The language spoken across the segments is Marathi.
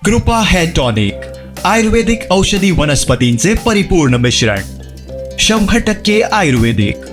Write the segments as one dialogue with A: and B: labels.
A: कृपा हेअर टॉनिक आयुर्वेदिक औषधी वनस्पतींचे परिपूर्ण मिश्रण 100% आयुर्वेदिक।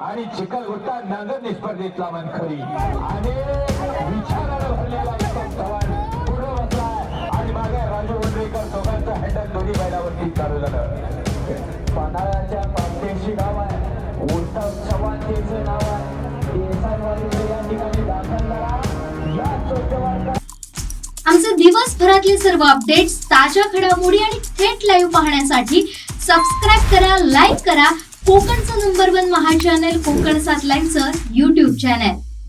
B: आणि चिखलगुट्टा नांगरणी स्पर्धेतला मनखरी आणि विचाराला भरलेला उत्तम चव्हाण पुढे बसलाय आणि मागे राजू वंड्रेकर दोघांचं हँडल दोन्ही बैलावरती चालू झालं। पन्हाळ्याच्या पाचशेशी गाव आहे, उत्तम चव्हाण त्याचं नाव आहे। देसाईवाडीचे या ठिकाणी दाखल झाला या चौथ्या
C: आमचे दिवसभरातले सर्व अपडेट्स, ताज्या घडामोडी आणि थेट लाईव्ह पाहण्यासाठी सबस्क्राईब करा, लाईक करा कोकणचं नंबर 1 महा चॅनल कोकण 7 लाईव्हचं YouTube चॅनल।